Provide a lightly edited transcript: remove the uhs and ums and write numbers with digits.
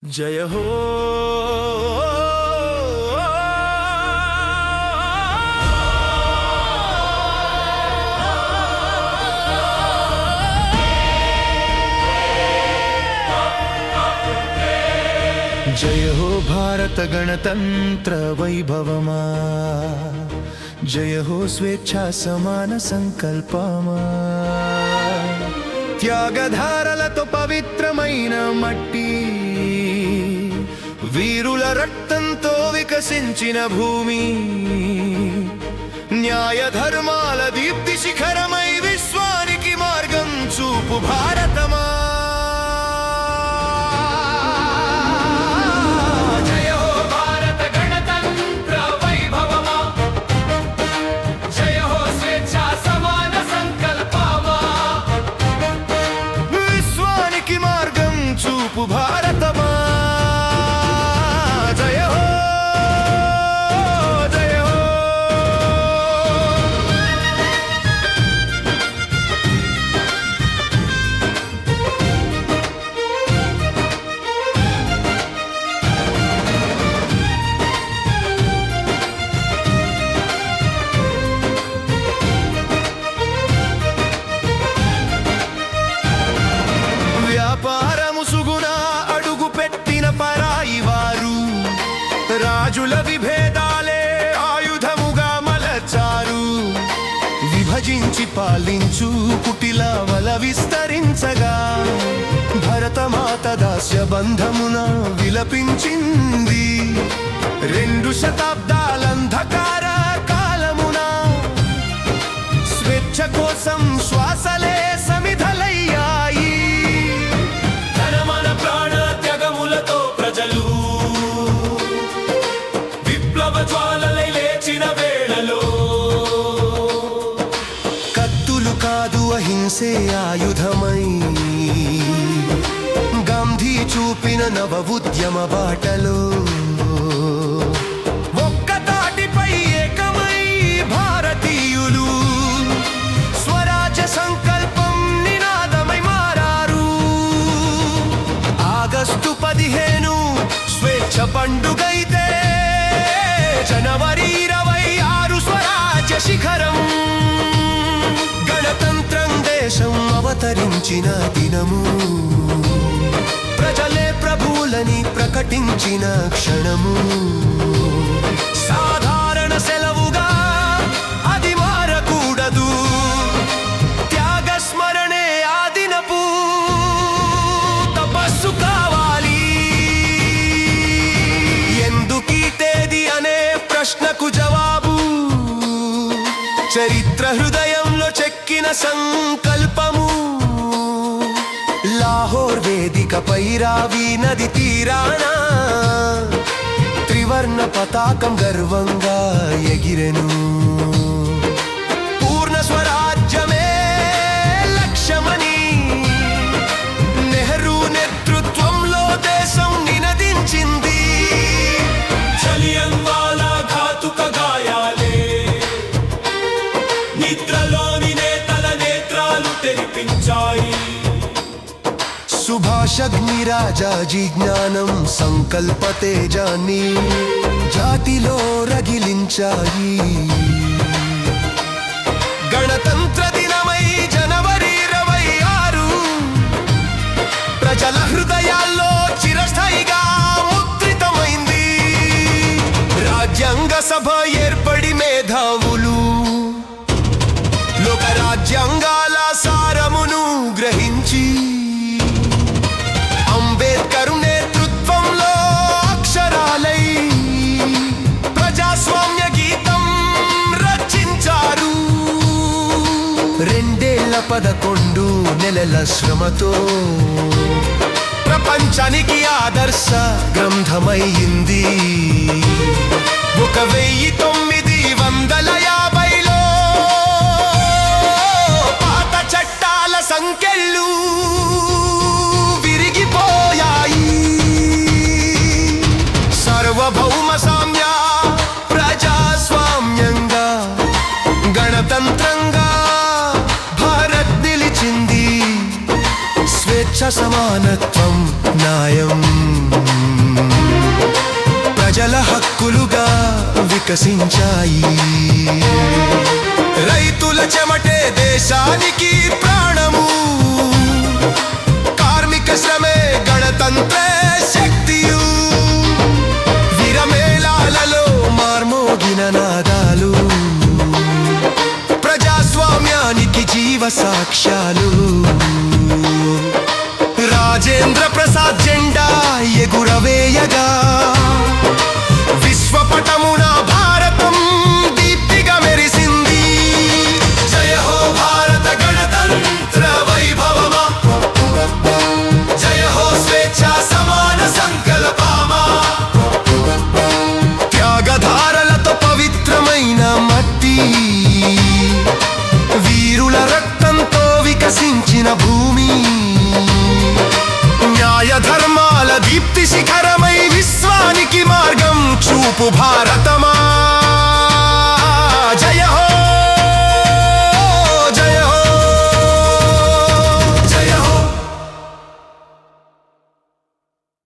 జయ హో जय हो भारत गणतंत्र वैभवमा, जय हो स्वेच्छा समान संकल्पमा, त्यागधारलतो पवित्रమైన మట్టి, వీరుల రక్తంతో వికసించిన భూమి, న్యాయ ధర్మాల దీప్తి శిఖరమై విశ్వానికి మార్గం చూపు భారతమా. భారతమా జయ హో జయ హో. వ్యాపారము సుగుణ అడుగు పెట్టిన పరాయి వారు, రాజుల విభేదాలే ఆయుధముగా మలచారు. విభజించి పాలించు కుటిలావల విస్తరించగా, భరతమాత దాస్య బంధమున విలపించింది. 2 శతాబ్దాలంధకార కాలమున స్వేచ్ఛ కోసం శ్వాసలే సమిధలయ్యాయి. జ్వాలలై లేచిన వేళలో కత్తులు కాదు అహింసే ఆయుధమై, గాంధీ చూపిన నవ ఉద్యమ బాటలో ఒక్క తాటిపై ఏకమై భారతీయులు స్వరాజ్య సంకల్పం నినాదమై మారారు. ఆగస్టు 15 స్వేచ్ఛ పండుగైతే, జనవరి 26 స్వరాజ్య శిఖరం. గణతంత్రం దేశం అవతరించిన దినము, ప్రజలే ప్రభువులని ప్రకటించిన క్షణము. సాధారణ సెలవుగా అది మారకూడదు, త్యాగ స్మరణే ఆ దినపు తపస్సు కావాలి. ఎందుకీ తేదీ అనే ప్రశ్నకు జవాబు, చరిత్ర హృదయంలో చెక్కిన సంకల్పము. లాహోర్ వేదికపై రావి నది తీరాన త్రివర్ణ పతాకం గర్వంగా ఎగిరెను. పూర్ణ స్వరాజ్యమే లక్ష్యమని నెహ్రూ నేతృత్వంలో దేశం నినదించింది. జలియన్వాలా ఘాతుక గాయాలే నిద్రలోని నేతల నేత్రాలు తెరిపించాయి. సుభాషగ్ని రాజాజీ జ్ఞానం సంకల్ప తేజాన్ని జాతిలో రగిలించాయి. గణతంత్ర దినమై జనవరి 26 ప్రజల హృదయాల్లో చిరస్థాయిగా ముద్రితమైంది. రాజ్యాంగ సభ ఏర్పడి మేధావులు లోక రాజ్యాంగాల సారమును గ్రహించి, అంబేద్కర్ నేతృత్వంలో అక్షరాలై ప్రజాస్వామ్య గీతం రచించారు. 2 ఏళ్ల 11 నెలల శ్రమతో ప్రపంచానికి ఆదర్శ గ్రంథమయ్యింది. 1950లో పాత చట్టాల సంకెళ్ళు విరిగిపోయాయి. సార్వభౌమ సామ్య ప్రజాస్వామ్యంగా గణతంత్రంగా భారత్ నిలిచింది. స్వేచ్ఛ సమానత్వం న్యాయం వికసించాయి. రైతుల చెమటే దేశానికి ప్రాణము, కార్మిక శ్రమే గణతంత్ర శక్తియు. విరమేళాలలో మార్మోగిన నాదాలు ప్రజాస్వామ్యానికి జీవ సాక్ష్యాలు. రాజేంద్ర ప్రసాద్ జెండా ఎగురవేయగా విశ్వపటమున భారతం దీప్తిగా మెరిసింది. జయ హో భారత గణతంత్ర వైభవమా, జయ హో స్వేచ్ఛ సమాన సంకల్పమా. త్యాగధారలతో పవిత్రమైన మట్టి, వీరుల రక్తంతో వికసించిన భూమి, న్యాయ ధర్మాల దీప్తి శిఖరమై విశ్వానికి మార్గం చూపు భారతమా.